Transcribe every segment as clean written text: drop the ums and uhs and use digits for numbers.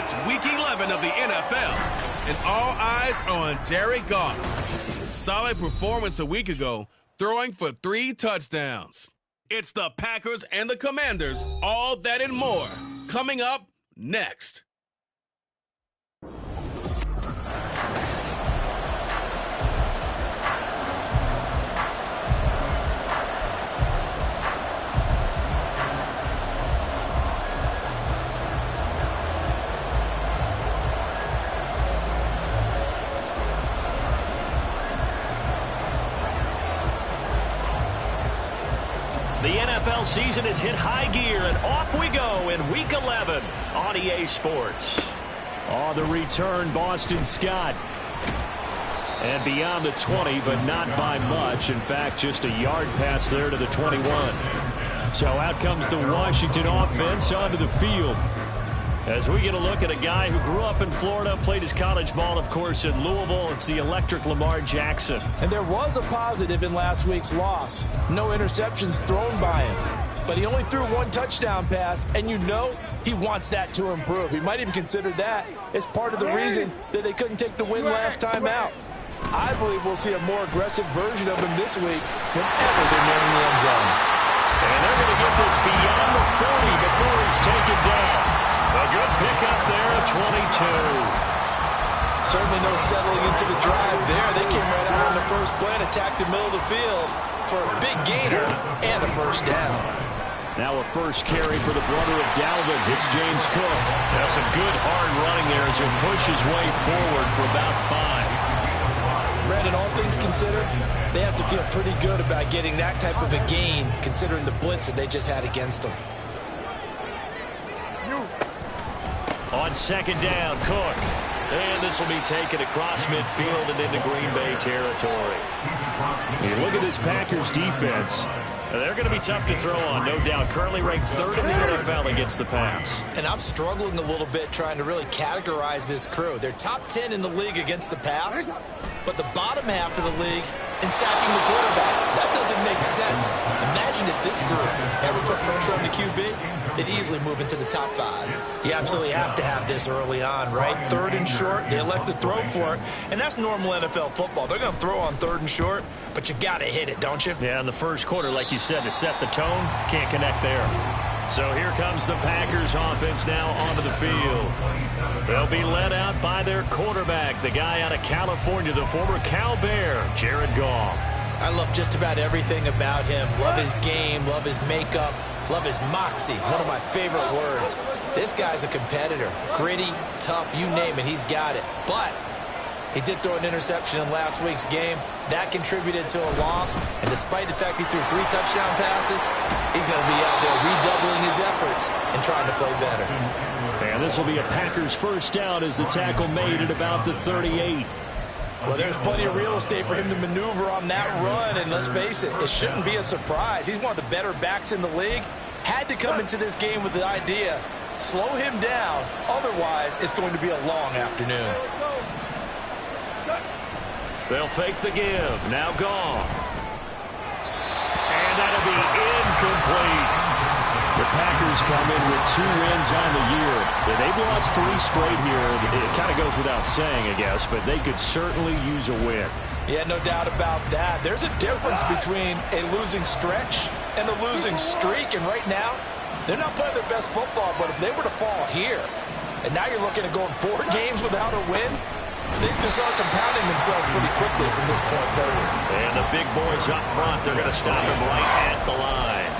It's Week 11 of the NFL, and all eyes are on Jared Goff. Solid performance a week ago, throwing for 3 touchdowns. It's the Packers and the Commanders, all that and more, coming up next. The NFL season has hit high gear, and off we go in Week 11 on EA Sports. On the return, Boston Scott. And beyond the 20, but not by much. In fact, just a yard pass there to the 21. So out comes the Washington offense onto the field. As we get a look at a guy who grew up in Florida, played his college ball, of course, in Louisville. It's the electric Lamar Jackson. And there was a positive in last week's loss. No interceptions thrown by him. But he only threw 1 touchdown pass, and you know he wants that to improve. He might even consider that as part of the reason that they couldn't take the win last time out. I believe we'll see a more aggressive version of him this week whenever they're nearing the end zone. And they're going to get this beyond the 40 before he's taken down. A good pickup there at 22. Certainly no settling into the drive there. They came right out on the first play and attacked the middle of the field for a big gainer and a first down. Now a first carry for the brother of Dalvin. It's James Cook. That's some good hard running there as he'll push his way forward for about 5. Brandon, all things considered, they have to feel pretty good about getting that type of a gain considering the blitz that they just had against them. On second down, Cook. And this will be taken across midfield and into Green Bay territory. Look at this Packers defense. They're going to be tough to throw on, no doubt. Currently ranked 3rd in the NFL against the pass. And I'm struggling a little bit trying to really categorize this crew. They're top 10 in the league against the pass, but the bottom half of the league in sacking the quarterback. That doesn't make sense. Imagine if this group ever put pressure on the QB, they'd easily move into the top 5. You absolutely have to have this early on, right? 3rd and short, they elect to throw for it, and that's normal NFL football. They're going to throw on 3rd and short, but you've got to hit it, don't you? Yeah, in the first quarter, like you said, to set the tone, can't connect there. So here comes the Packers offense now onto the field. They'll be led out by their quarterback, the guy out of California, the former Cal Bear, Jared Goff. I love just about everything about him. Love his game, love his makeup, love his moxie, one of my favorite words. This guy's a competitor. Gritty, tough, you name it, he's got it. But he did throw an interception in last week's game. That contributed to a loss. And despite the fact he threw 3 touchdown passes, he's going to be out there redoubling his efforts and trying to play better. And this will be a Packers first down as the tackle made at about the 38. Well, there's plenty of real estate for him to maneuver on that run. And let's face it, it shouldn't be a surprise. He's one of the better backs in the league. Had to come into this game with the idea, slow him down. Otherwise, it's going to be a long afternoon. They'll fake the give. Now Goff. And that'll be incomplete. The Packers come in with 2 wins on the year. They've lost 3 straight here. It kind of goes without saying, I guess, but they could certainly use a win. Yeah, no doubt about that. There's a difference between a losing stretch and a losing streak, and right now, they're not playing their best football, but if they were to fall here, and now you're looking at going 4 games without a win, things can start compounding themselves pretty quickly from this point forward. And the big boys up front, they're going to stop him right at the line.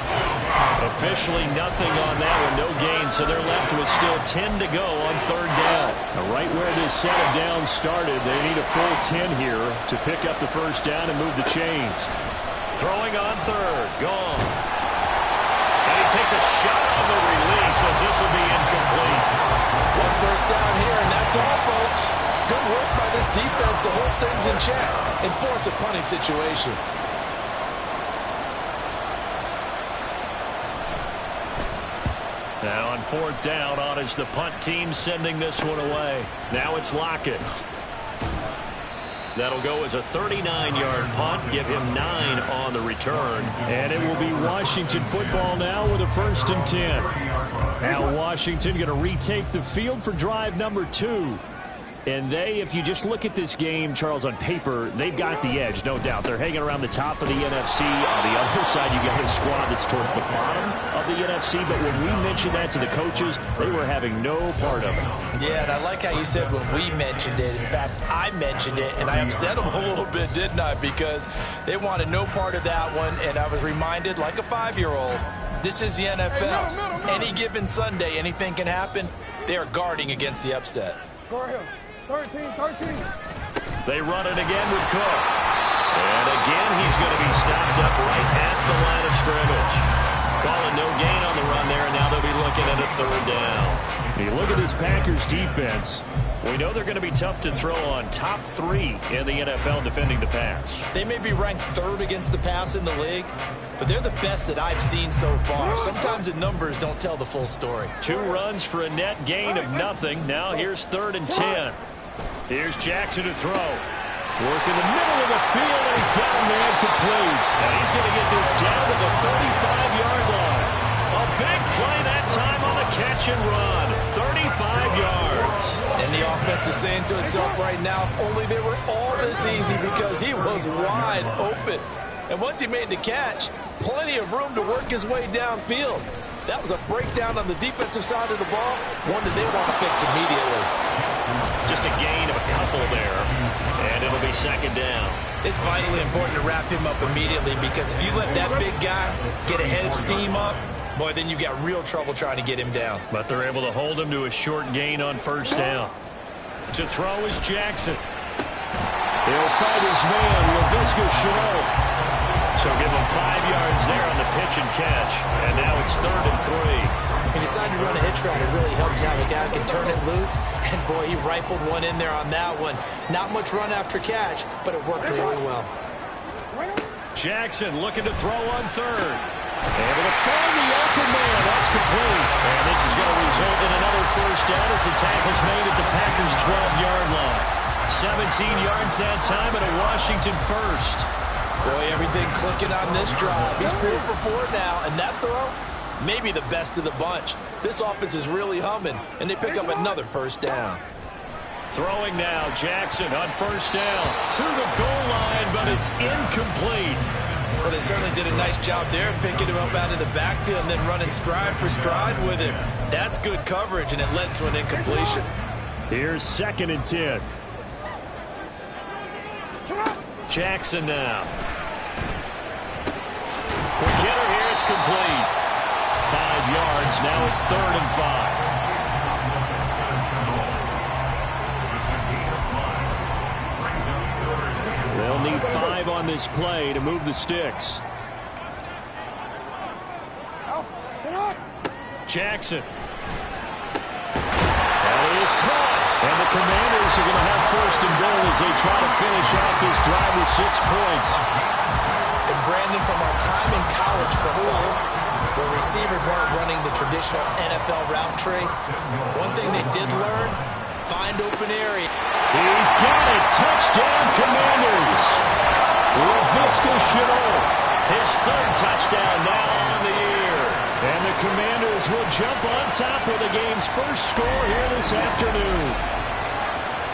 Officially nothing on that one, no gain, so they're left with still 10 to go on 3rd down. Right where this set of downs started, they need a full 10 here to pick up the first down and move the chains. Throwing on 3rd, Goff. And he takes a shot on the release as this will be incomplete. 1 first down here, and that's all, folks. Good work by this defense to hold things in check and force a punting situation. Now on 4th down, on is the punt team sending this one away. Now it's Lockett. That'll go as a 39-yard punt, give him 9 on the return. And it will be Washington football now with a 1st and 10. Now Washington going to retake the field for drive number 2. And if you just look at this game, Charles, on paper, they've got the edge, no doubt. They're hanging around the top of the NFC. On the other side, you got a squad that's towards the bottom of the NFC. But when we mentioned that to the coaches, they were having no part of it. Yeah, and I like how you said when we mentioned it. In fact, I mentioned it, and I upset them a little bit, didn't I? Because they wanted no part of that one, and I was reminded, like a 5-year-old, this is the NFL. Any given Sunday, anything can happen. They are guarding against the upset. Go ahead. 13. They run it again with Cook. And again, he's going to be stopped up right at the line of scrimmage. Calling no gain on the run there, and now they'll be looking at a 3rd down. You look at this Packers defense. We know they're going to be tough to throw on. Top 3 in the NFL defending the pass. They may be ranked 3rd against the pass in the league, but they're the best that I've seen so far. Sometimes the numbers don't tell the full story. 2 runs for a net gain of nothing. Now here's 3rd and 10. Here's Jackson to throw. Work in the middle of the field, and he's got a man complete. And he's going to get this down to the 35-yard line. A big play that time on the catch and run. 35 yards. And the offense is saying to itself right now, only they were all this easy because he was wide open. And once he made the catch, plenty of room to work his way downfield. That was a breakdown on the defensive side of the ball, one that they want to fix immediately. Just a gain of a couple there, and it'll be 2nd down. It's vitally important to wrap him up immediately because if you let that big guy get a head of steam up, boy, then you've got real trouble trying to get him down. But they're able to hold him to a short gain on 1st down. To throw is Jackson. He'll fight his man, Laviska Shenault. So give him 5 yards there on the pitch and catch. And now it's 3rd and 3. He decided to run a hitch route. It really helped to have a guy who can turn it loose. And, boy, he rifled one in there on that one. Not much run after catch, but it worked really well. Jackson looking to throw on 3rd. Able to find the open man. That's complete. And this is going to result in another 1st down as the tackle's made at the Packers' 12-yard line. 17 yards that time and a Washington 1st. Boy, everything clicking on this drive. He's 4 for 4 now, and that throw, maybe the best of the bunch. This offense is really humming, and they pick up another 1st down. Throwing now, Jackson on 1st down to the goal line, but it's incomplete. Well, they certainly did a nice job there, picking him up out of the backfield and then running stride for stride with him. That's good coverage, and it led to an incompletion. Here's 2nd and 10. Jackson now. For Kidder here, it's complete. 5 yards. Now it's 3rd and 5. They'll need 5 on this play to move the sticks. Jackson. That is caught. And the Commanders are going to have 1st and goal as they try to finish off this drive with 6 points. And Brandon, from our time in college football, where receivers weren't running the traditional NFL route tree, one thing they did learn, find open area. He's got it. Touchdown, Commanders. Laviska Shenault. His 3rd touchdown now on the year. And the Commanders will jump on top of the game's 1st score here this afternoon.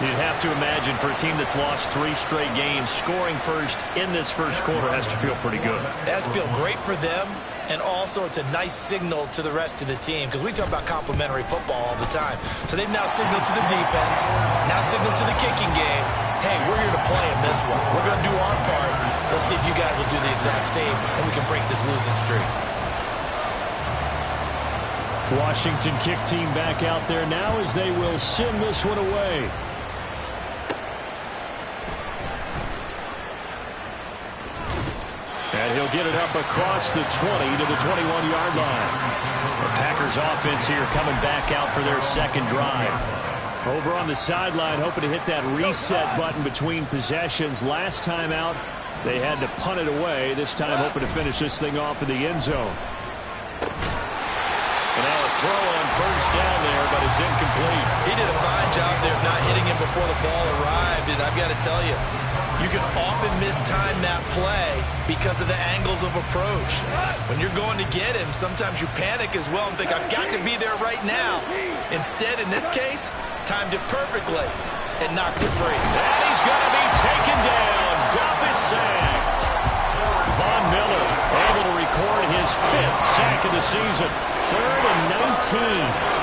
You'd have to imagine for a team that's lost 3 straight games, scoring 1st in this 1st quarter has to feel pretty good. It has to feel great for them, and also it's a nice signal to the rest of the team because we talk about complementary football all the time. So they've now signaled to the defense, now signaled to the kicking game, hey, we're here to play in this one. We're going to do our part. Let's see if you guys will do the exact same, and we can break this losing streak. Washington kick team back out there now as they will send this one away. And he'll get it up across the 20 to the 21-yard line. The Packers offense here coming back out for their 2nd drive. Over on the sideline, hoping to hit that reset button between possessions. Last time out, they had to punt it away. This time hoping to finish this thing off in the end zone. And now a throw on 1st down there, but it's incomplete. He did a fine job there of not hitting him before the ball arrived, and I've got to tell you, You can often mistime that play because of the angles of approach. When you're going to get him, sometimes you panic as well and think, I've got to be there right now. Instead, in this case, timed it perfectly and knocked it free. And he's going to be taken down. Goff is sacked. Von Miller able to record his 5th sack of the season. 3rd and 19.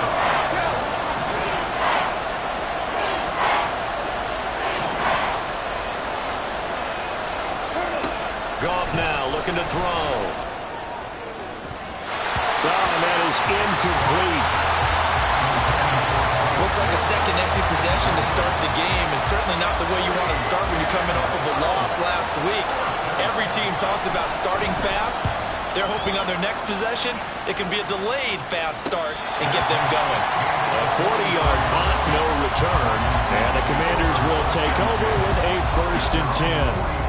Goff now looking to throw. Oh, and that is incomplete. Looks like a second empty possession to start the game, and certainly not the way you want to start when you're coming off of a loss last week. Every team talks about starting fast. They're hoping on their next possession, it can be a delayed fast start and get them going. A 40-yard punt, no return, and the Commanders will take over with a 1st and 10.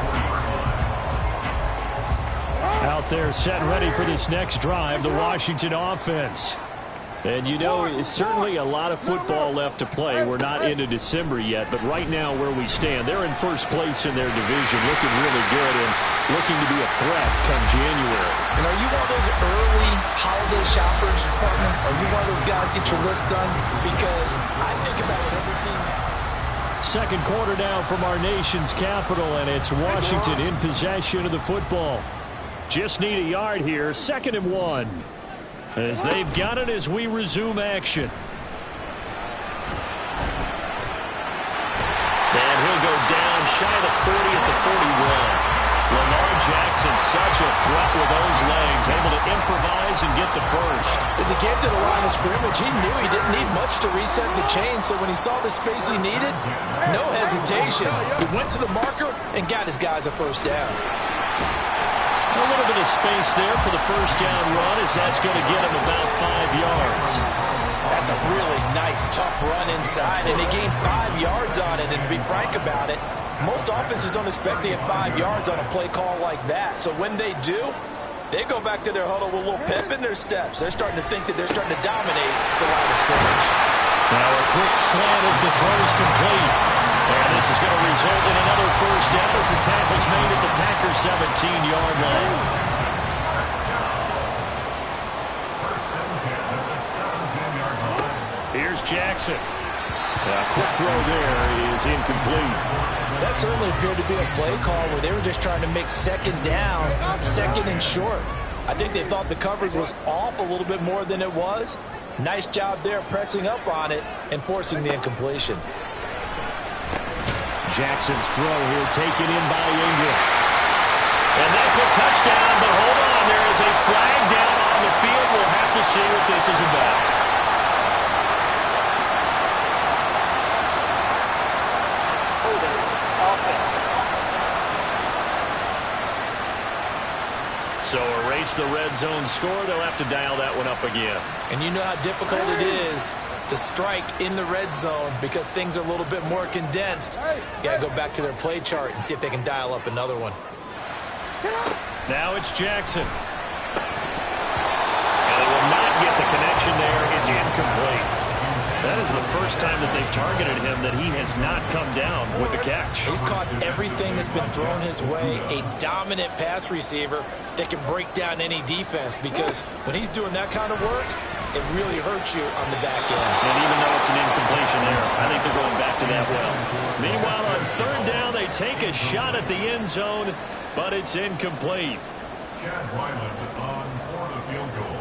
Out there set ready for this next drive, the Washington offense. And you know, it's certainly a lot of football left to play. We're not into December yet, but right now where we stand, they're in first place in their division, looking really good and looking to be a threat come January. And are you one of those early holiday shoppers, partner? Are you one of those guys get your list done? Because I think about what every team... Second quarter down from our nation's capital, and it's Washington in possession of the football. Just need a yard here, 2nd and 1. As they've got it as we resume action. And he'll go down shy of the 40 at the 41. Lamar Jackson, such a threat with those legs, able to improvise and get the first. As he came to the line of scrimmage, he knew he didn't need much to reset the chain, so when he saw the space he needed, no hesitation. He went to the marker and got his guys a first down. A little bit of space there for the first down run, as that's going to get him about 5 yards. That's a really nice, tough run inside, and he gained 5 yards on it. And to be frank about it, most offenses don't expect to get 5 yards on a play call like that. So when they do, they go back to their huddle with a little pep in their steps. They're starting to think that they're starting to dominate the line of scrimmage. Now a quick slant as the throw is complete. And this is going to result in another first down as the tackle's made at the Packers' 17-yard line. Here's Jackson. A quick throw there is incomplete. That certainly appeared to be a play call where they were just trying to make 2nd down, 2nd and short. I think they thought the coverage was off a little bit more than it was. Nice job there pressing up on it and forcing the incompletion. Jackson's throw here taken in by Ingram. And that's a touchdown, but hold on, there is a flag down on the field. We'll have to see what this is about. So erase the red zone score. They'll have to dial that one up again. And you know how difficult it is to strike in the red zone because things are a little bit more condensed. You got to go back to their play chart and see if they can dial up another one. Now it's Jackson. And they will not get the connection there. It's incomplete. That is the first time that they've targeted him that he has not come down with a catch. He's caught everything that's been thrown his way. A dominant pass receiver that can break down any defense because when he's doing that kind of work, it really hurts you on the back end. And even though it's an incompletion there, I think they're going back to that well. Meanwhile, on 3rd down, they take a shot at the end zone, but it's incomplete. Chad Wyland on for the field goal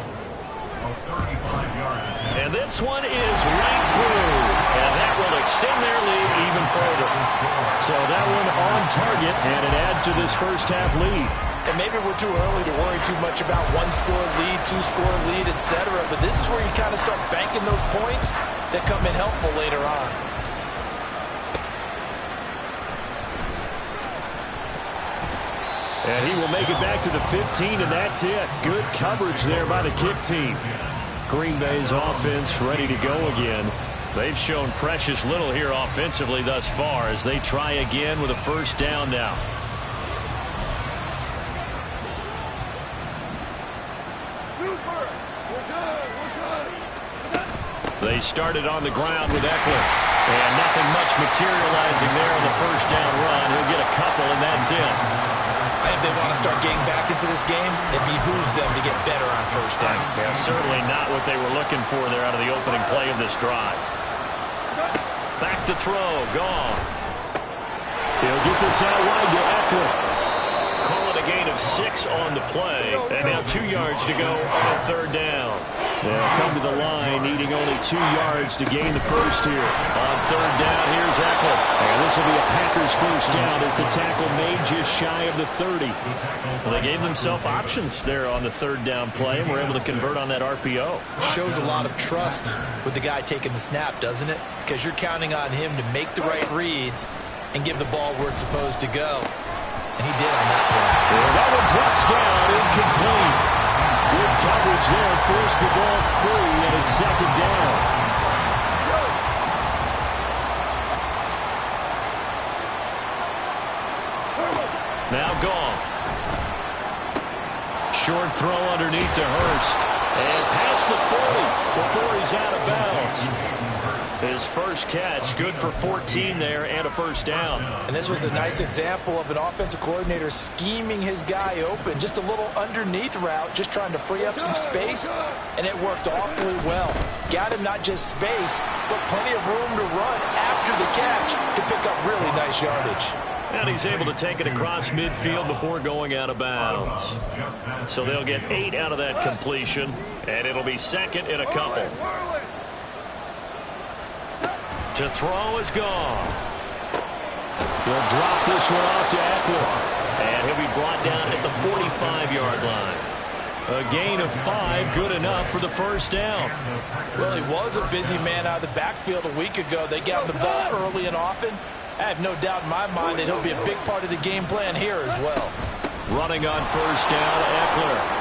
of 35 yards. And this one is right through. And that will extend their lead even further. So that one on target, and it adds to this first half lead. And maybe we're too early to worry too much about 1-score lead, 2-score lead, etc. But this is where you kind of start banking those points that come in helpful later on. And he will make it back to the 15, and that's it. Good coverage there by the kick team. Green Bay's offense ready to go again. They've shown precious little here offensively thus far as they try again with a first down now. They started on the ground with Eckler. And nothing much materializing there on the first down run. He'll get a couple in. I think they want to start getting back into this game. It behooves them to get better on first down. Yeah, certainly not what they were looking for there out of the opening play of this drive. Back to throw. Goff. He'll get this out wide to Eckler. Call it a gain of 6 on the play. And now 2 yards to go on third down. They'll come to the line, needing only 2 yards to gain the first here. On third down, here's Eckler. And this will be a Packers first down as the tackle made just shy of the 30. Well, they gave themselves options there on the third down play and were able to convert on that RPO. Shows a lot of trust with the guy taking the snap, doesn't it? Because you're counting on him to make the right reads and give the ball where it's supposed to go. And he did on that play. And that one drops down, incomplete. Good coverage there, forced the ball free, and it's second down. Now Goff. Short throw underneath to Hurst. And past the 40 before he's out of bounds. His first catch, good for 14 there and a first down. And this was a nice example of an offensive coordinator scheming his guy open. Just a little underneath route, just trying to free up some space, and it worked awfully well. Got him not just space, but plenty of room to run after the catch to pick up really nice yardage. And he's able to take it across midfield before going out of bounds. So they'll get 8 out of that completion, and it'll be second in a couple. To throw is Goff. He'll drop this one off to Eckler. And he'll be brought down at the 45-yard line. A gain of 5, good enough for the first down. Well, he was a busy man out of the backfield a week ago. They got the ball early and often. I have no doubt in my mind that he'll be a big part of the game plan here as well. Running on first down, Eckler.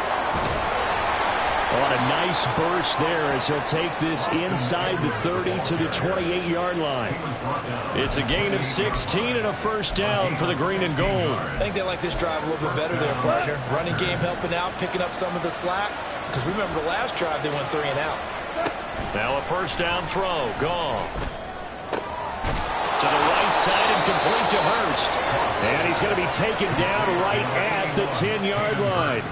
On a nice burst there as he'll take this inside the 30 to the 28-yard line. It's a gain of 16 and a first down for the green and gold. I think they like this drive a little bit better there, partner. Running game helping out, picking up some of the slack. Because remember the last drive, they went 3 and out. Now a first down throw. Goff. To the right side and complete to Hurst. And he's going to be taken down right at the 10-yard line.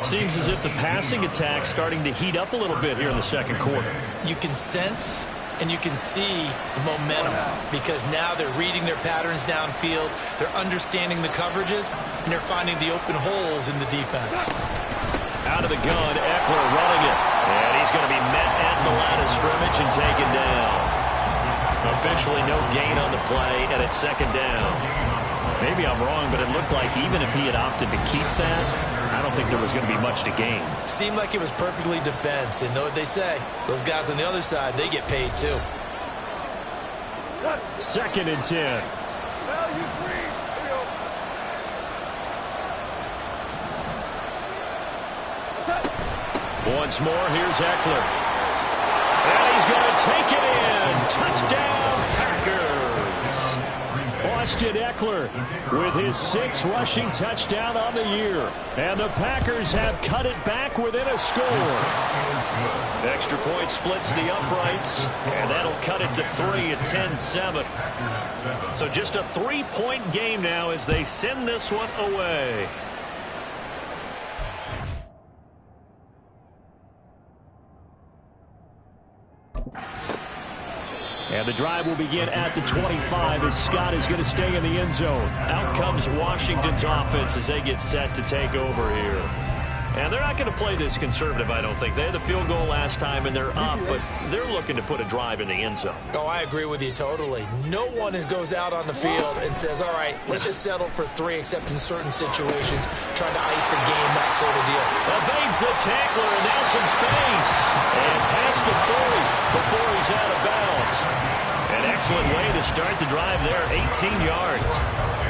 Seems as if the passing attack's starting to heat up a little bit here in the second quarter. You can sense and you can see the momentum because now they're reading their patterns downfield, they're understanding the coverages, and they're finding the open holes in the defense. Out of the gun, Eckler running it. And he's going to be met at the line of scrimmage and taken down. Officially no gain on the play, and it's second down. Maybe I'm wrong, but it looked like even if he had opted to keep that, I don't think there was going to be much to gain. Seemed like it was perfectly defense, and know what they say. Those guys on the other side, they get paid too. Second and 10. Once more, here's Eckler. And he's going to take it in. Touchdown, Packers. Austin Eckler with his 6th rushing touchdown on the year. And the Packers have cut it back within a score. Extra point splits the uprights, and that'll cut it to 3 at 10-7. So just a 3-point game now as they send this one away. And the drive will begin at the 25 as Scott is going to stay in the end zone. Out comes Washington's offense as they get set to take over here. And they're not going to play this conservative, I don't think. They had the field goal last time, and they're up, but they're looking to put a drive in the end zone. Oh, I agree with you totally. No one goes out on the field and says, all right, let's just settle for 3, except in certain situations, trying to ice a game, that sort of deal. Evades the tackler, and now some space. And past the 40 before he's out of bounds. An excellent way to start the drive there, 18 yards.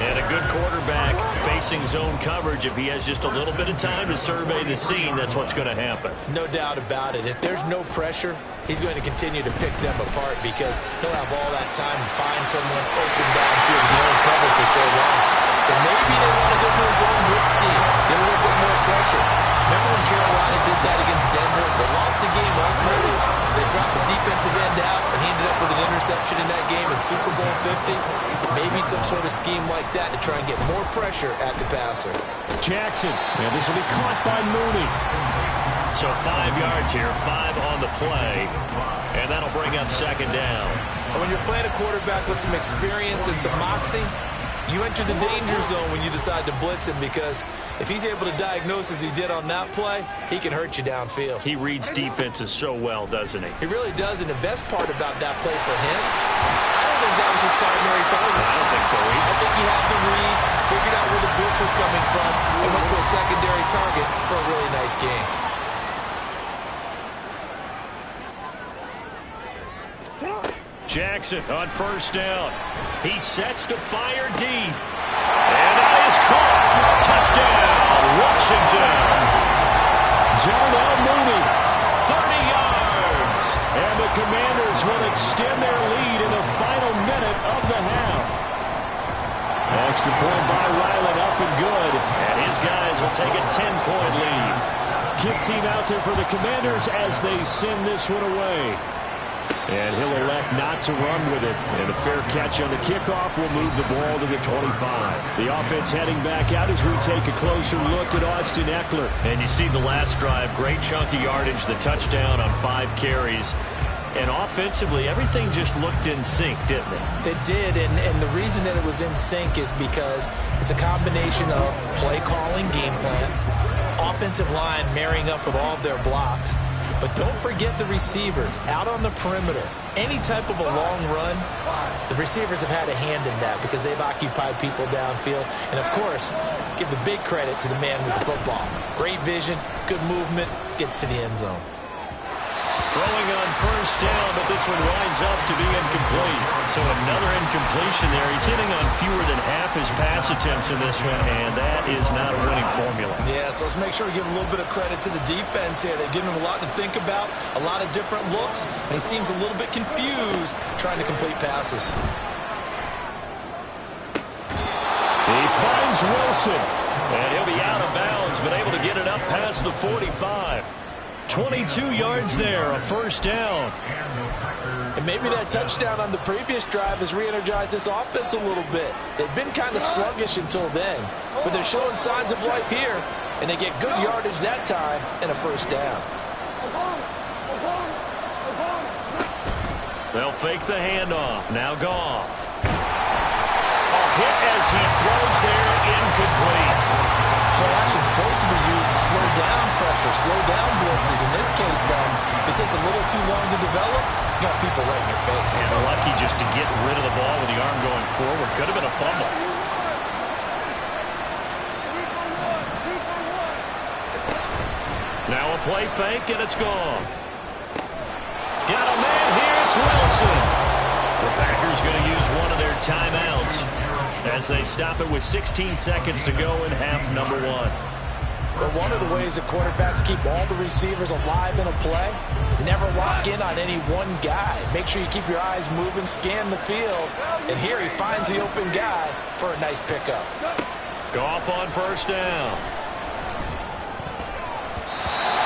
And a good quarterback facing zone coverage. If he has just a little bit of time to survey the scene, that's what's going to happen. No doubt about it. If there's no pressure, he's going to continue to pick them apart because he'll have all that time to find someone open downfield and only cover for so long. So maybe they want to go to his own blitz scheme, get a little bit more pressure. Remember when Carolina did that against Denver? They lost the game ultimately. They dropped the defensive end out, and he ended up with an interception in that game in Super Bowl 50. Maybe some sort of scheme like that to try and get more pressure at the passer. Jackson, and this will be caught by Mooney. So 5 yards here, 5 on the play, and that'll bring up second down. And when you're playing a quarterback with some experience and some moxie, you enter the danger zone when you decide to blitz him, because if he's able to diagnose as he did on that play, he can hurt you downfield. He reads defenses so well, doesn't he? He really does, and the best part about that play for him, I don't think that was his primary target. I don't think so either. I think he had the read, figured out where the blitz was coming from, and went to a secondary target for a really nice game. Jackson on first down. He sets to fire deep. And that is caught. Touchdown, Washington. Jonah Mooney, 30 yards. And the Commanders will extend their lead in the final minute of the half. Extra point by Ryland, up and good. And his guys will take a 10-point lead. Kick team out there for the Commanders as they send this one away. And he'll elect not to run with it. And a fair catch on the kickoff will move the ball to the 25. The offense heading back out as we take a closer look at Austin Ekeler. And you see the last drive, great chunk of yardage, the touchdown on 5 carries. And offensively, everything just looked in sync, didn't it? It did, and the reason that it was in sync is because it's a combination of play calling, game plan, offensive line marrying up with all of their blocks. But don't forget the receivers out on the perimeter. Any type of a long run, the receivers have had a hand in that because they've occupied people downfield. And, of course, give the big credit to the man with the football. Great vision, good movement, gets to the end zone. Throwing on first down, but this one winds up to be incomplete. So another incompletion there. He's hitting on fewer than half his pass attempts in this one, and that is not a winning formula. Yeah, so let's make sure we give a little bit of credit to the defense here. They've given him a lot to think about, a lot of different looks, and he seems a little bit confused trying to complete passes. He finds Wilson, and he'll be out of bounds, but able to get it up past the 45. 22 yards there, a first down. And maybe that touchdown on the previous drive has re-energized this offense a little bit. They've been kind of sluggish until then, but they're showing signs of life here, and they get good yardage that time and a first down. They'll fake the handoff. Now Goff. A hit as he throws there, incomplete. Play action is supposed to be used to slow down pressure, slow down blitzes. In this case, though, if it takes a little too long to develop, you got people right in your face. And lucky just to get rid of the ball with the arm going forward. Could have been a fumble. Now a play fake, and it's gone. Got a man here, it's Wilson. The Packers going to use one of their timeouts as they stop it with 16 seconds to go in half number 1. But one of the ways that quarterbacks keep all the receivers alive in a play, never lock in on any one guy. Make sure you keep your eyes moving, scan the field, and here he finds the open guy for a nice pickup. Goff on first down.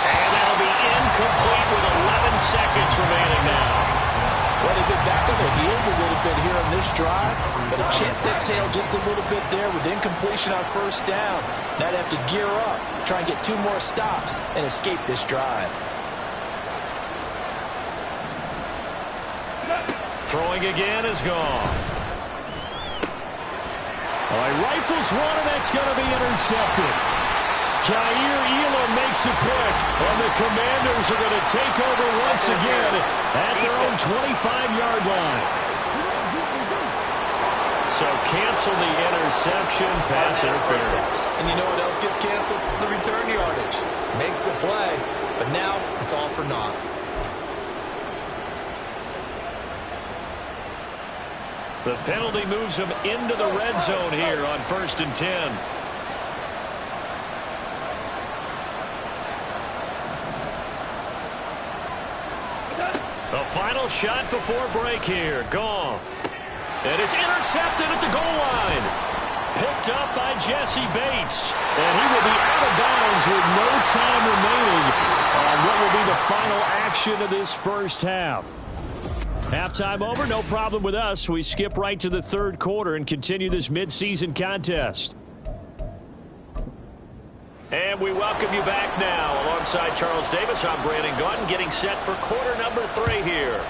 And that'll be incomplete with 11 seconds remaining now. Well, they've been back on their heels a little bit here on this drive, but a chance to exhale just a little bit there with incompletion on first down. Now they have to gear up, try and get 2 more stops, and escape this drive. Throwing again is gone. All right, rifles one, and that's going to be intercepted. Kaiir Elam makes a pick, and the Commanders are going to take over once again at their own 25-yard line. So cancel the interception, pass interference. And you know what else gets canceled? The return yardage. Makes the play, but now it's all for naught. The penalty moves him into the red zone here on 1st and 10. The final shot before break here. Goff. And it's intercepted at the goal line. Picked picked up by Jesse Bates. And he will be out of bounds with no time remaining on what will be the final action of this first half. Halftime over, no problem with us. We skip right to the third quarter and continue this midseason contest. And we welcome you back now. Alongside Charles Davis, I'm Brandon Gaudin, getting set for quarter number 3 here.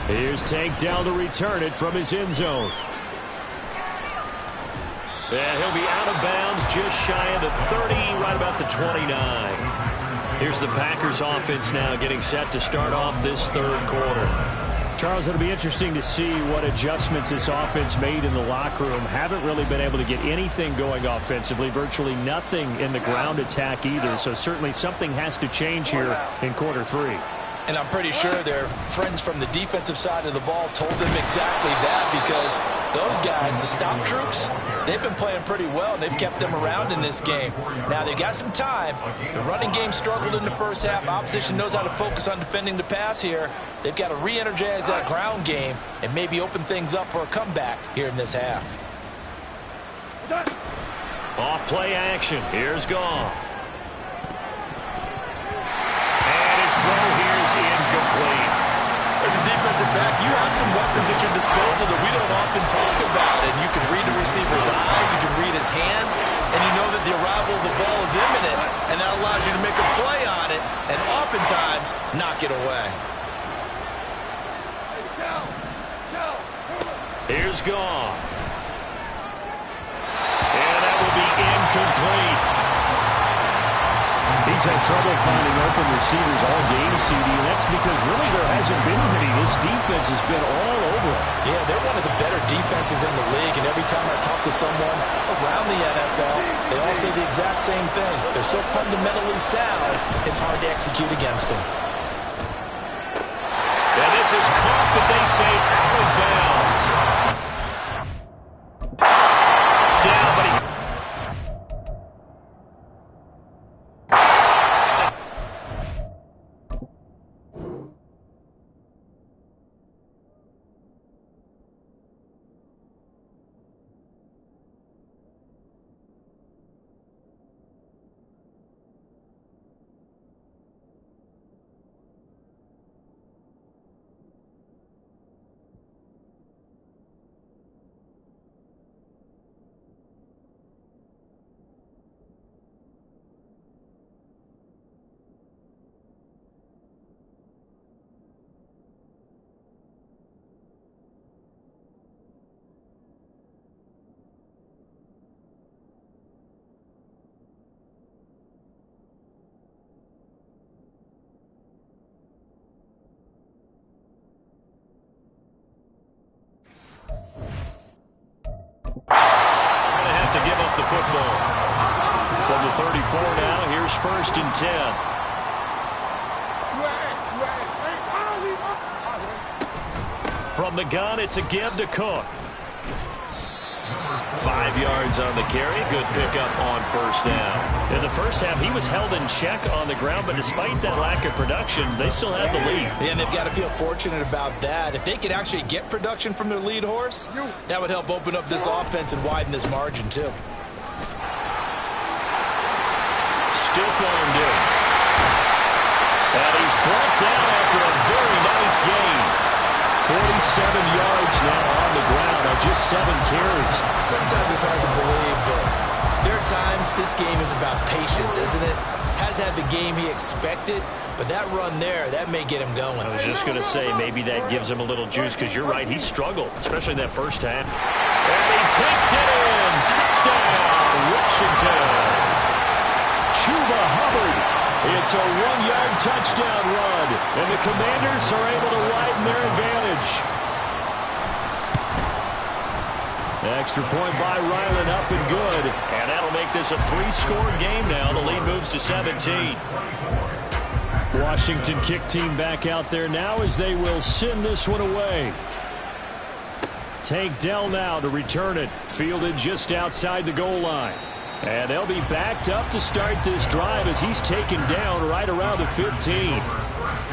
Here's Tank Dell to return it from his end zone. And he'll be out of bounds just shy of the 30, right about the 29. Here's the Packers offense now getting set to start off this third quarter. Charles, it'll be interesting to see what adjustments this offense made in the locker room. Haven't really been able to get anything going offensively, virtually nothing in the ground attack either. So certainly something has to change here in quarter 3. And I'm pretty sure their friends from the defensive side of the ball told them exactly that, because those guys, the stop troops, they've been playing pretty well, and they've kept them around in this game. Now, they've got some time. The running game struggled in the first half. Opposition knows how to focus on defending the pass here. They've got to re-energize that ground game and maybe open things up for a comeback here in this half. Off play action. Here's Goff. Throw here is incomplete. As a defensive back, you have some weapons at your disposal that we don't often talk about. And you can read the receiver's eyes, you can read his hands, and you know that the arrival of the ball is imminent, and that allows you to make a play on it and oftentimes knock it away. Here's Goff. And that will be incomplete. He's had trouble finding open receivers all game, CD, and that's because really there hasn't been many. This defense has been all over him. Yeah, they're one of the better defenses in the league, and every time I talk to someone around the NFL, they all say the exact same thing. They're so fundamentally sound, it's hard to execute against them. And this is caught, but they say out of bounds. It's down, but he... to give up the football. From the 34 now, here's 1st and 10. From the gun, it's a give to Cook. 5 yards on the carry. Good pickup on 1st down. In the first half, he was held in check on the ground, but despite that lack of production, they still had the lead. Yeah, and they've got to feel fortunate about that. If they could actually get production from their lead horse, that would help open up this offense and widen this margin, too. Still flowing in. And he's brought down after a very nice game. 47 yards now on the ground on just 7 carries. Sometimes it's hard to believe, but there are times this game is about patience, isn't it? Has had the game he expected, but that run there, that may get him going. I was just going to say, maybe that gives him a little juice, because you're right, he struggled, especially in that first half. And he takes it in. Touchdown, Washington. Chuba Hubbard. It's a 1-yard touchdown run, and the Commanders are able to widen their advantage. Extra point by Ryland, up and good. And that'll make this a 3-score game now. The lead moves to 17. Washington kick team back out there now as they will send this one away. Tank Dell now to return it. Fielded just outside the goal line. And they'll be backed up to start this drive as he's taken down right around the 15.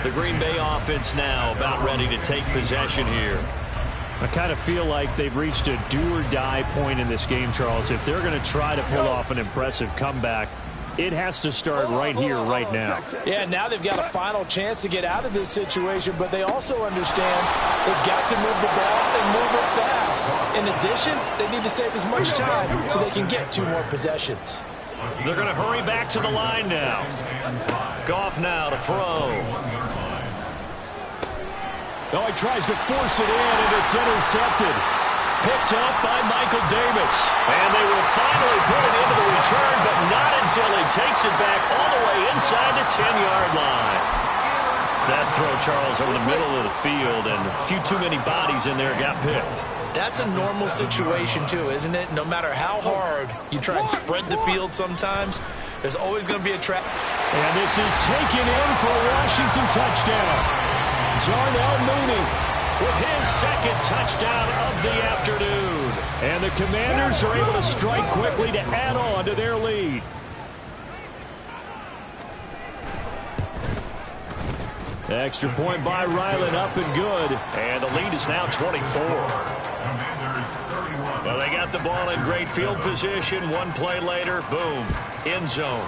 The Green Bay offense now about ready to take possession here. I kind of feel like they've reached a do-or-die point in this game, Charles. If they're going to try to pull off an impressive comeback, it has to start right here, right now. Yeah, now they've got a final chance to get out of this situation, but they also understand they've got to move the ball and move it fast. In addition, they need to save as much time so they can get 2 more possessions. They're going to hurry back to the line now. Goff now to throw. Oh, he tries to force it in, and it's intercepted. Picked up by Michael Davis. And they will finally put it into the return, but not until he takes it back all the way inside the 10-yard line. That throw, Charles, over the middle of the field, and a few too many bodies in there got picked. That's a normal situation, too, isn't it? No matter how hard you try and spread the field sometimes, there's always going to be a trap. And this is taken in for a Washington touchdown. Darnell Mooney with his second touchdown of the afternoon. And the Commanders are able to strike quickly to add on to their lead. Extra point by Ryland, up and good. And the lead is now 24. Well, they got the ball in great field position. One play later, boom, end zone.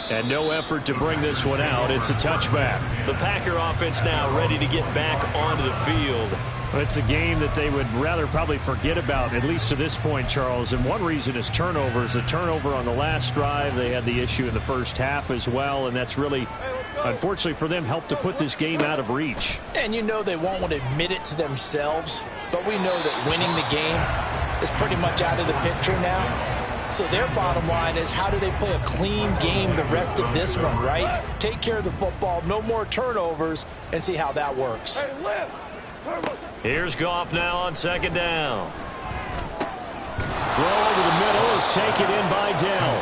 And no effort to bring this one out. It's a touchback. The Packer offense now ready to get back onto the field. It's a game that they would rather probably forget about, at least to this point, Charles. And one reason is turnovers. A turnover on the last drive. They had the issue in the first half as well, and that's really, unfortunately for them, helped to put this game out of reach. And you know they won't want to admit it to themselves, but we know that winning the game is pretty much out of the picture now. So their bottom line is, how do they play a clean game the rest of this one, right? Take care of the football, no more turnovers, and see how that works. Here's Goff now on second down. Throw over the middle is taken in by Dell.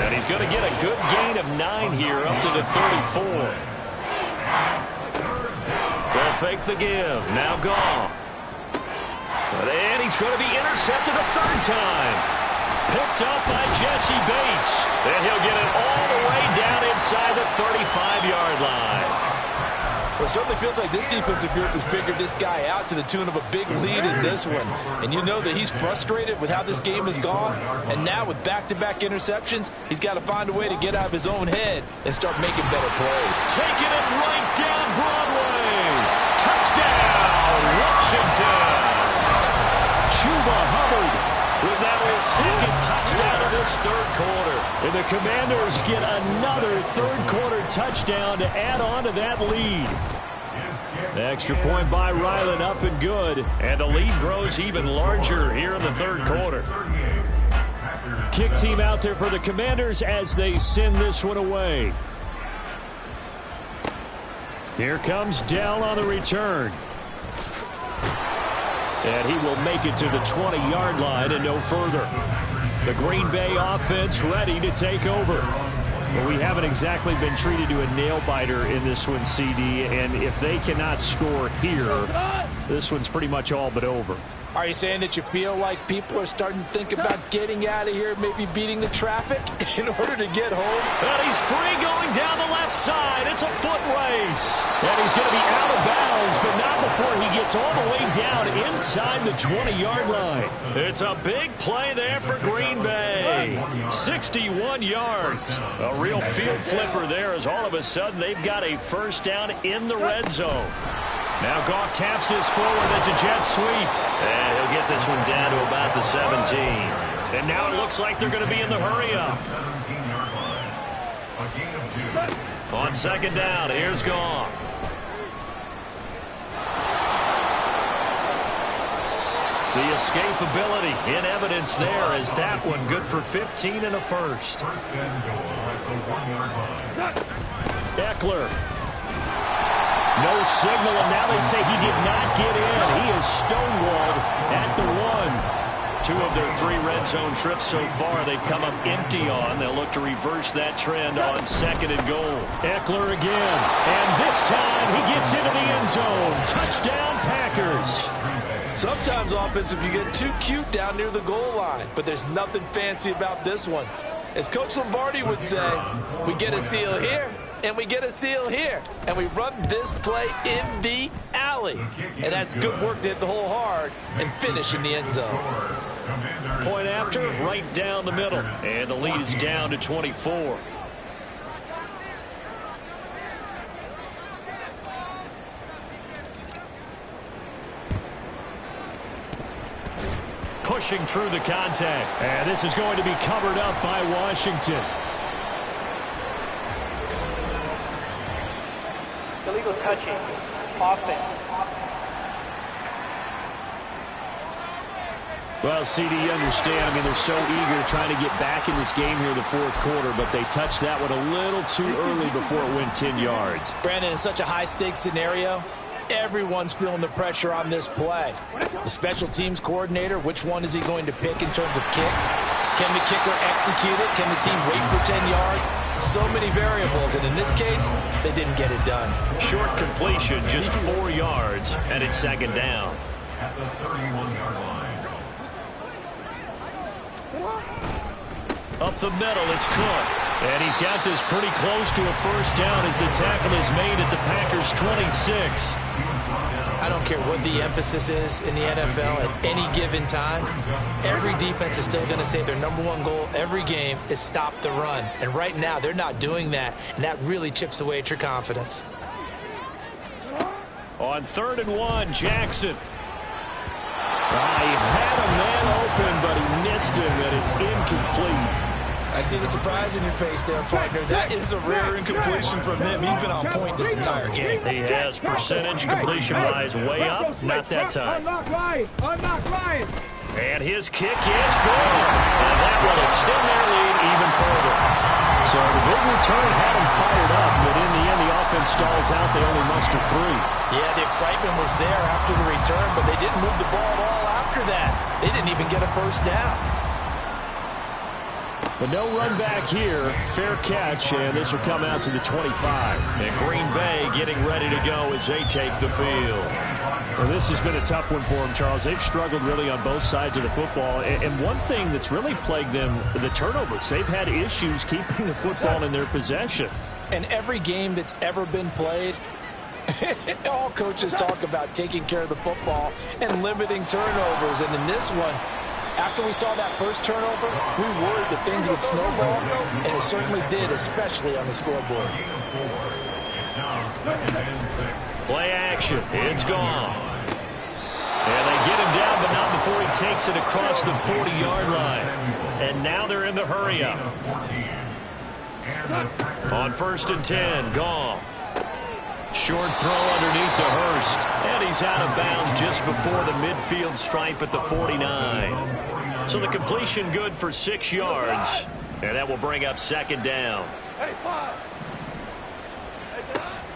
And he's going to get a good gain of 9 here up to the 34. They'll fake the give. Now Goff. And he's going to be intercepted a 3rd time. Picked up by Jesse Bates. And he'll get it all the way down inside the 35-yard line. Well, it certainly feels like this defensive group has figured this guy out to the tune of a big lead in this one. And you know that he's frustrated with how this game has gone. And now with back-to-back interceptions, he's got to find a way to get out of his own head and start making better plays. Taking it right down Broadway. Touchdown, Washington. Chuba Hubbard with now his second touchdown of this 3rd quarter. And the Commanders get another 3rd quarter touchdown to add on to that lead. Extra point by Ryland, up and good. And the lead grows even larger here in the 3rd quarter. Kick team out there for the Commanders as they send this one away. Here comes Dell on the return. And he will make it to the 20-yard line and no further. The Green Bay offense ready to take over. But we haven't exactly been treated to a nail-biter in this one, CD. And if they cannot score here, this one's pretty much all but over. Are you saying that you feel like people are starting to think about getting out of here, maybe beating the traffic in order to get home? And he's free going down the left side. It's a foot race. And he's going to be out of bounds, but not before he gets all the way down inside the 20-yard line. It's a big play there for Green Bay. 61 yards. A real field flipper there as all of a sudden they've got a 1st down in the red zone. Now Goff taps this forward. It's a jet sweep. And he'll get this one down to about the 17. And now it looks like they're going to be in the hurry-up. On 2nd down, here's Goff. The escapability in evidence there is that one good for 15 and a 1st. Eckler. No signal, and now they say he did not get in. He is stonewalled at the 1. 2 of their 3 red zone trips so far they've come up empty on. They'll look to reverse that trend on 2nd and goal. Eckler again, and this time he gets into the end zone. Touchdown, Packers. Sometimes offensive, you get too cute down near the goal line, but there's nothing fancy about this one. As Coach Lombardi would say, we get a seal here, And we get a seal here. And we run this play in the alley. And that's good work to hit the hole hard and finish in the end zone. Point after, right down the middle. And the lead is down to 24. Pushing through the contact. And this is going to be covered up by Washington. Illegal touching. Offense. Well, CD, you understand. I mean, they're so eager trying to get back in this game here in the fourth quarter, but they touched that one a little too early before it went 10 yards. Brandon, in such a high-stakes scenario, everyone's feeling the pressure on this play. The special teams coordinator, which one is he going to pick in terms of kicks? Can the kicker execute it? Can the team wait for 10 yards? So many variables, and in this case, they didn't get it done. Short completion, just 4 yards, and it's second down. At the 31-yard line. Up the middle, it's Cook. And he's got this pretty close to a first down as the tackle is made at the Packers' 26. I don't care what the emphasis is in the NFL at any given time. Every defense is still going to say their number one goal every game is stop the run. And right now, they're not doing that, and that really chips away at your confidence. On 3rd and 1, Jackson. He had a man open, but he missed him, and it's incomplete. I see the surprise in your face there, partner. That is a rare incompletion from him. He's been on point this entire game. He has percentage completion-wise way up. Not that time. Unlock line. And his kick is good. And that will extend their lead even further. So the big return had him fired up, but in the end, the offense stalls out. They only muster 3. Yeah, the excitement was there after the return, but they didn't move the ball at all after that. They didn't even get a first down. But no run back here. Fair catch, and this will come out to the 25. And Green Bay getting ready to go as they take the field. Well, this has been a tough one for them, Charles. They've struggled really on both sides of the football. And one thing that's really plagued them, the turnovers. They've had issues keeping the football in their possession. And every game that's ever been played, all coaches talk about taking care of the football and limiting turnovers. And in this one, after we saw that first turnover, we worried that things would snowball, and it certainly did, especially on the scoreboard. It's now 2nd and 6. Play action. It's gone. And they get him down, but not before he takes it across the 40-yard line. And now they're in the hurry-up. On 1st and 10, Goff. Short throw underneath to Hurst. And he's out of bounds just before the midfield stripe at the 49. So the completion good for 6 yards. And that will bring up second down.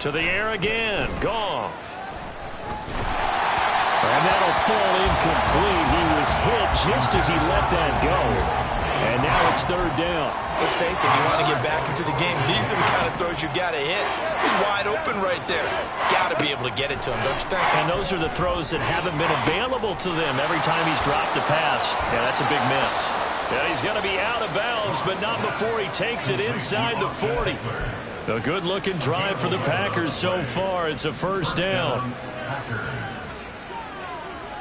To the air again. Goff. And that'll fall incomplete. He was hit just as he let that go. And now it's 3rd down. Let's face it, if you want to get back into the game, these are the kind of throws you got to hit. He's wide open right there. Got to be able to get it to him, don't you think? And those are the throws that haven't been available to them every time he's dropped a pass. Yeah, that's a big miss. Yeah, he's going to be out of bounds, but not before he takes it inside the 40. A good-looking drive for the Packers so far. It's a first down.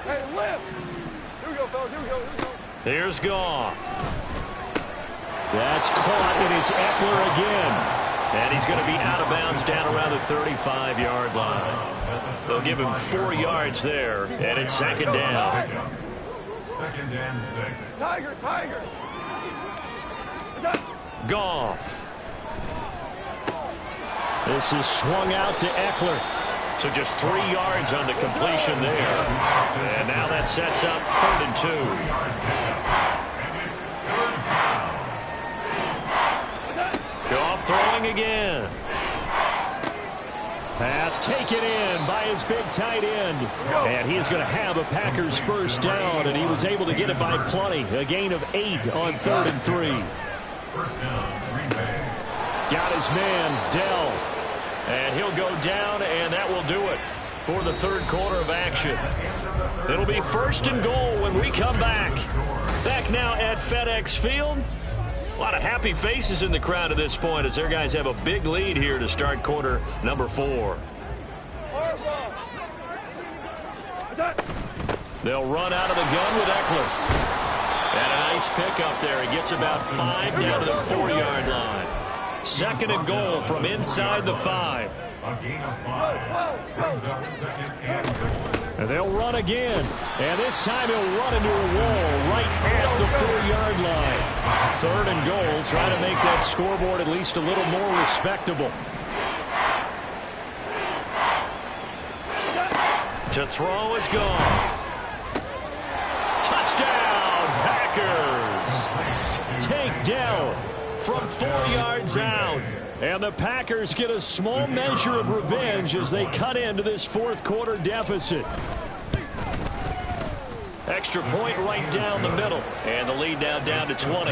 Hey, left. Here we go, fellas. Here we go. Here's Goff. That's caught, and it's Eckler again. And he's going to be out of bounds down around the 35-yard line. They'll give him 4 yards there, and it's second down. 2nd and 6. Tiger. Goff. This is swung out to Eckler. So just 3 yards on the completion there. And now that sets up 3rd and 2. Goff throwing again. Pass taken in by his big tight end. And he is going to have a Packers first down, and he was able to get it by plenty. A gain of 8 on 3rd and 3. First down, Green Bay. Got his man, Dell. And he'll go down, and that will do it for the 3rd quarter of action. It'll be 1st and goal when we come back. Back now at FedEx Field. A lot of happy faces in the crowd at this point as their guys have a big lead here to start quarter number 4. They'll run out of the gun with Eckler. And a nice pickup there. He gets about 5 down to the 4-yard line. 2nd and goal from inside the 5. A gain of 5 brings up 2nd and goal. And they'll run again. And this time he'll run into a wall right at the 4-yard line. 3rd and goal, trying to make that scoreboard at least a little more respectable. To throw is gone. Touchdown, Packers. Tank Dell from 4 yards out. And the Packers get a small measure of revenge as they cut into this 4th quarter deficit. Extra point right down the middle. And the lead now down to 20.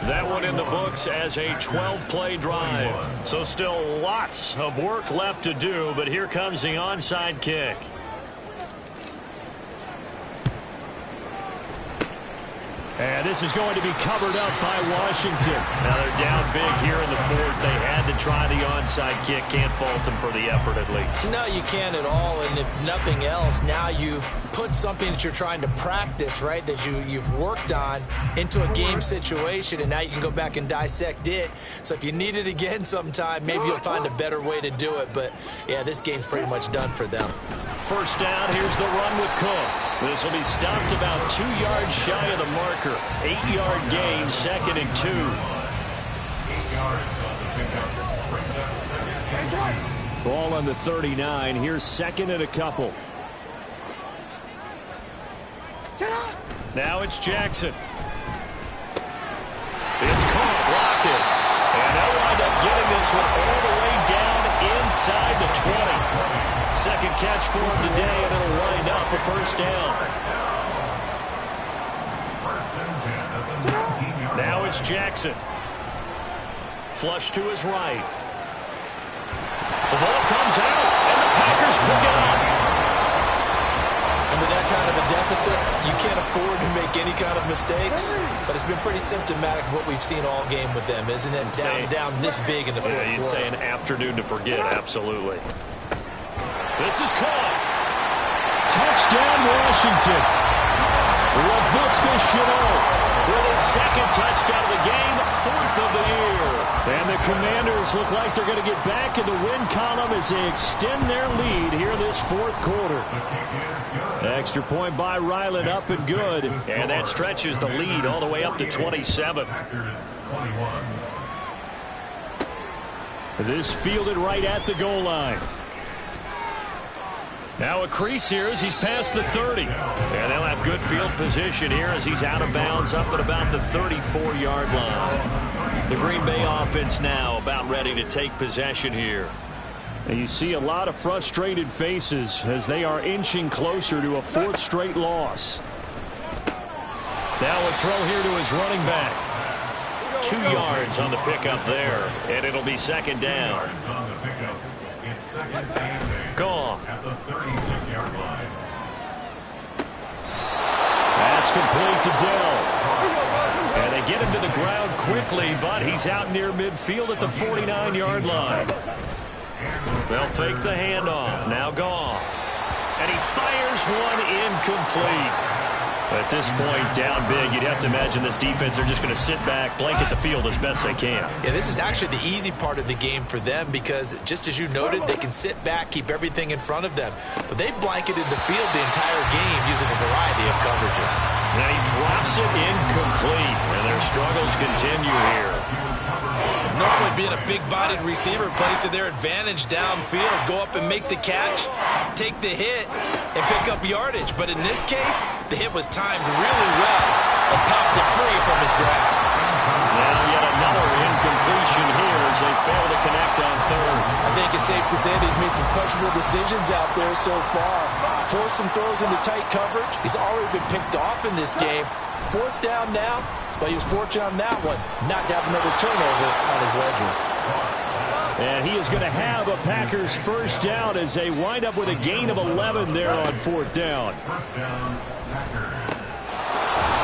That one in the books as a 12-play drive. So still lots of work left to do, but here comes the onside kick. And this is going to be covered up by Washington. Now they're down big here in the 4th. They had to try the onside kick. Can't fault them for the effort at least. No, you can't at all. And if nothing else, now you've put something that you're trying to practice, right, that you've worked on into a game situation, and now you can go back and dissect it. So if you need it again sometime, maybe you'll find a better way to do it. But, yeah, this game's pretty much done for them. 1st down, here's the run with Cook. This will be stopped about 2 yards shy of the marker. 8-yard gain, 2nd and 2. 8 yards on the pickup. Brings up 2nd and 2. Ball on the 39. Here's 2nd and a couple. Now it's Jackson. It's caught, Lockett. And they'll wind up getting this one all the way down inside the 20. 2nd catch for him today, and it'll wind up a 1st down. Now it's Jackson. Flush to his right. The ball comes out, and the Packers pick it up. And with that kind of a deficit, you can't afford to make any kind of mistakes. But it's been pretty symptomatic of what we've seen all game with them, isn't it? Down this big in the 4th quarter. You'd say an afternoon to forget, absolutely. This is caught. Touchdown, Washington. Laviska Shenault with his 2nd touchdown of the game, 4th of the year. And the Commanders look like they're going to get back in the win column as they extend their lead here this 4th quarter. Extra point by Ryland, up and good. And that stretches the lead all the way up to 27. This fielded right at the goal line. Now a crease here as he's past the 30. And they'll have good field position here as he's out of bounds up at about the 34-yard line. The Green Bay offense now about ready to take possession here. And you see a lot of frustrated faces as they are inching closer to a 4th straight loss. Now a throw here to his running back. 2 yards on the pickup there, and it'll be 2nd down. Goff. At the 36-yard line. That's complete to Dell. And they get him to the ground quickly, but he's out near midfield at the 49-yard line. They'll fake the handoff. Now Goff. And he fires one incomplete. At this point, down big, you'd have to imagine this defense are just going to sit back, blanket the field as best they can. Yeah, this is actually the easy part of the game for them because, just as you noted, they can sit back, keep everything in front of them. But they've blanketed the field the entire game using a variety of coverages. And he drops it incomplete, and their struggles continue here. Normally being a big-bodied receiver plays to their advantage downfield. Go up and make the catch, take the hit, and pick up yardage. But in this case, the hit was timed really well and popped it free from his grasp. Now yet another incompletion here as they fail to connect on 3rd. I think it's safe to say that he's made some questionable decisions out there so far. Forced some throws into tight coverage. He's already been picked off in this game. 4th down now. But he was fortunate on that one, not to have another turnover on his ledger. And he is going to have a Packers 1st down as they wind up with a gain of 11 there on 4th down.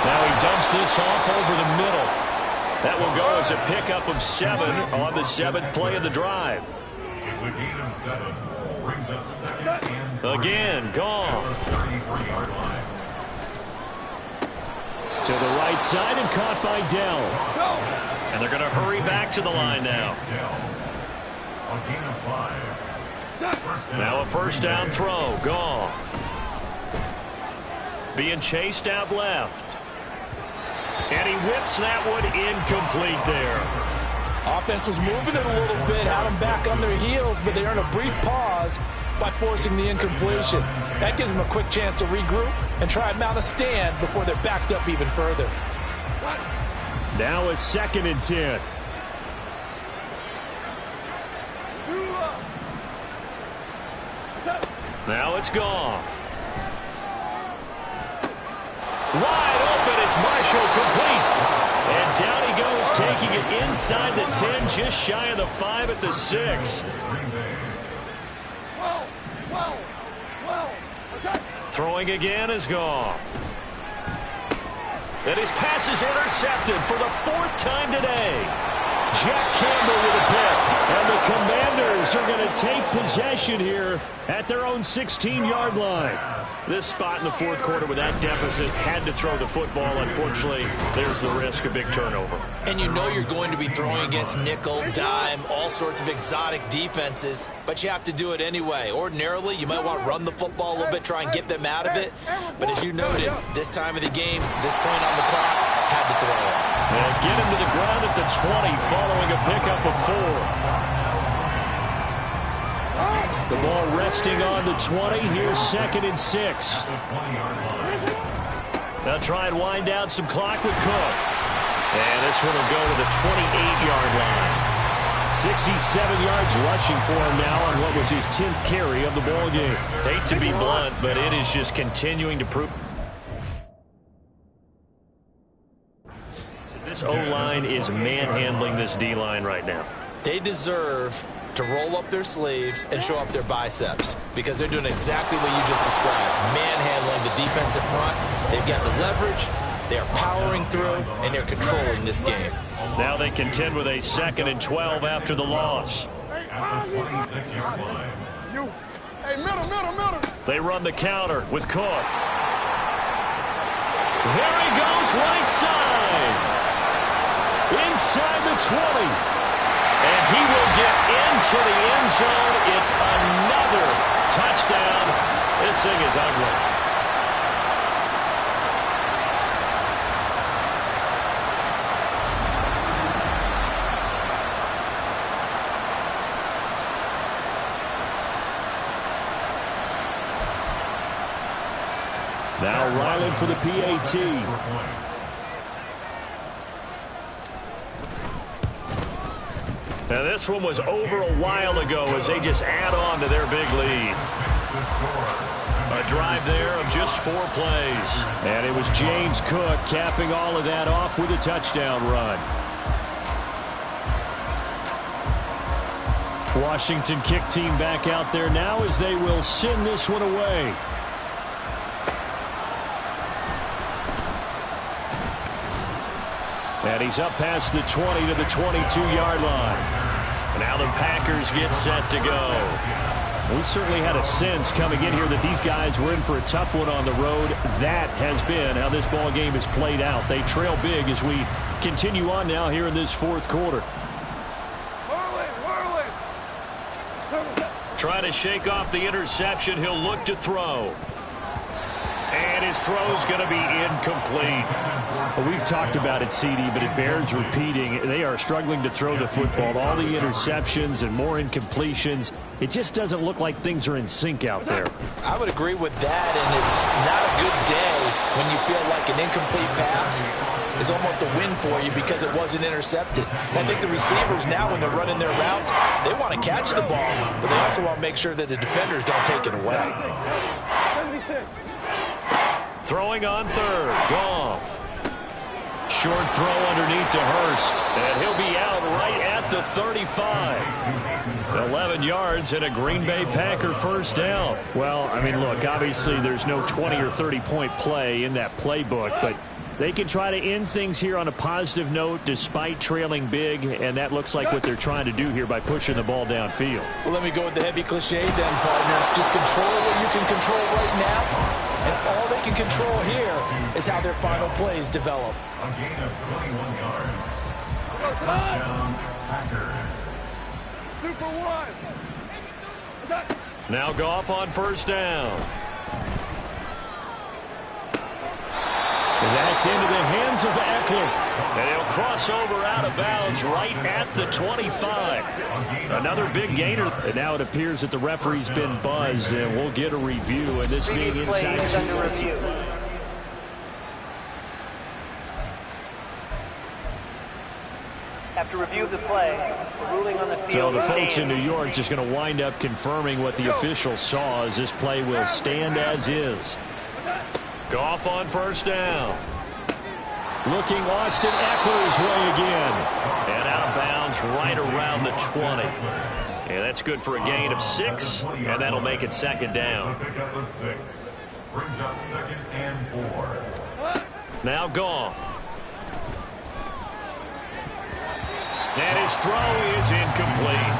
Now he dumps this off over the middle. That will go as a pickup of 7 on the 7th play of the drive. It's a gain of 7. Brings up 2nd and 3. Again, Goff. 33-yard line. To the right side and caught by Dell. And they're going to hurry back to the line now. A gain of 5. Now a first down throw. Goff. Being chased out left. And he whips that one incomplete there. Offense was moving it a little bit, had them back on their heels, but they earned a brief pause by forcing the incompletion. That gives them a quick chance to regroup and try and mount a stand before they're backed up even further. Now a 2nd and 10. Now it's Goff. Wide open, it's Marshall, complete. And down he goes, taking it inside the 10, just shy of the 5 at the 6. Throwing again is Goff. And his pass is intercepted for the 4th time today. Jack Campbell with a pick. And the Commanders are going to take possession here at their own 16-yard line. This spot in the 4th quarter with that deficit, had to throw the football. Unfortunately, there's the risk of big turnover. And you know you're going to be throwing against nickel, dime, all sorts of exotic defenses, but you have to do it anyway. Ordinarily, you might want to run the football a little bit, try and get them out of it. But as you noted, this time of the game, this point on the clock, had to throw it. And get him to the ground at the 20 following a pickup of 4. The ball resting on the 20. Here's 2nd and 6. They'll try and wind down some clock with Cook. And this one will go to the 28-yard line. 67 yards rushing for him now on what was his 10th carry of the ball game. Hate to be blunt, but it is just continuing to prove. This O-line is manhandling this D-line right now. They deserve to roll up their sleeves and show up their biceps because they're doing exactly what you just described. Manhandling the defense at front. They've got the leverage. They're powering through, and they're controlling this game. Now they contend with a 2nd and 12 after the loss. At the 26-yard line. Hey, middle. They run the counter with Cook. There he goes, right side. Inside the 20. And he will get into the end zone. It's another touchdown. This thing is ugly. Now Ryland for the PAT. Now this one was over a while ago as they just add on to their big lead. A drive there of just 4 plays. And it was James Cook capping all of that off with a touchdown run. Washington kick team back out there now as they will send this one away. And he's up past the 20 to the 22-yard line. And now the Packers get set to go. We certainly had a sense coming in here that these guys were in for a tough one on the road. That has been how this ball game has played out. They trail big as we continue on now here in this 4th quarter. Trying to shake off the interception. He'll look to throw. And his throw's going to be incomplete. Well, we've talked about it, CD, but it bears repeating. They are struggling to throw the football. All the interceptions and more incompletions. It just doesn't look like things are in sync out there. I would agree with that, and it's not a good day when you feel like an incomplete pass is almost a win for you because it wasn't intercepted. And I think the receivers now, when they're running their routes, they want to catch the ball, but they also want to make sure that the defenders don't take it away. Throwing on 3rd. Goff. Short throw underneath to Hurst. And he'll be out right at the 35. 11 yards and a Green Bay Packer first down. Well, I mean, look, obviously there's no 20 or 30-point play in that playbook, but They can try to end things here on a positive note despite trailing big, and that looks like what they're trying to do here by pushing the ball downfield. Well, let me go with the heavy cliche then, partner. Just control what you can control right now, and all they can control here is how their final plays develop. A gain of 21 yards. Touchdown, Packers. Super one. Now Goff on first down. And that's into the hands of Eckler. And he'll cross over out of bounds right at the 25. Another big gainer. And now it appears that the referee's been buzzed, and we'll get a review. And this being inside 2 minutes. After review of the play, the ruling on the field. So the folks in New York just going to wind up confirming what the officials saw, as this play will stand as is. Goff on first down. Looking Austin Eckler's way again. And out of bounds right around the 20. And that's good for a gain of 6, and that'll make it second down. Pick up a 6. Brings up 2nd and 4. Now Goff. And his throw is incomplete.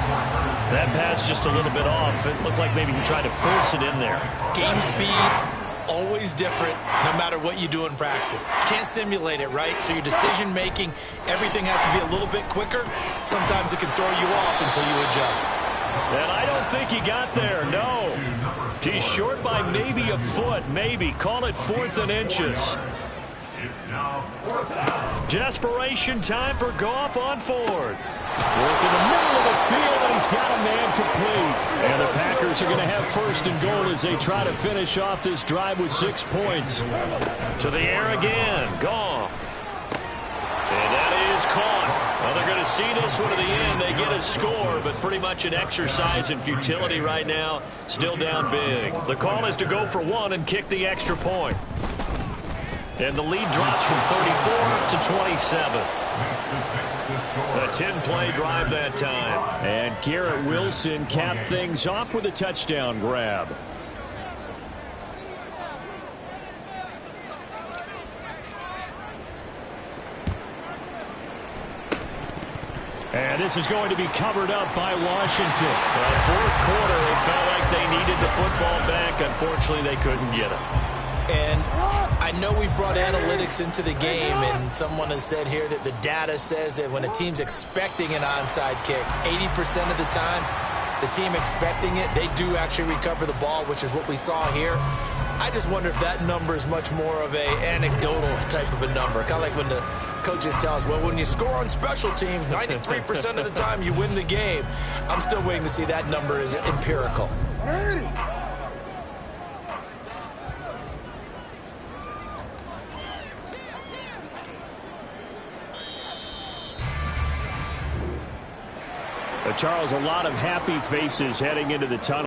That pass just a little bit off. It looked like maybe he tried to force it in there. Game speed, always different no matter what you do in practice. You can't simulate it, right? So your decision making, everything has to be a little bit quicker. Sometimes it can throw you off until you adjust. And I don't think he got there, no. He's short by maybe a foot, maybe. Call it 4th and inches. It's now 4th down. Desperation time for Goff on 4th. Work in the middle of the field, and he's got a man complete. And the Packers are going to have 1st and goal as they try to finish off this drive with 6 points. To the air again, Goff. And that is caught. Well, they're going to see this one to the end. They get a score, but pretty much an exercise in futility right now. Still down big. The call is to go for 1 and kick the extra point. And the lead drops from 34 to 27. A 10-play drive that time. And Garrett Wilson capped things off with a touchdown grab. And this is going to be covered up by Washington. Well, 4th quarter, they felt like they needed the football back. Unfortunately, they couldn't get it. And I know we've brought analytics into the game, and someone has said here that the data says that when a team's expecting an onside kick, 80% of the time, the team expecting it, they do actually recover the ball, which is what we saw here. I just wonder if that number is much more of a anecdotal type of a number. Kind of like when the coaches tell us, well, when you score on special teams, 93% of the time you win the game. I'm still waiting to see that number is empirical. Charles, a lot of happy faces heading into the tunnel.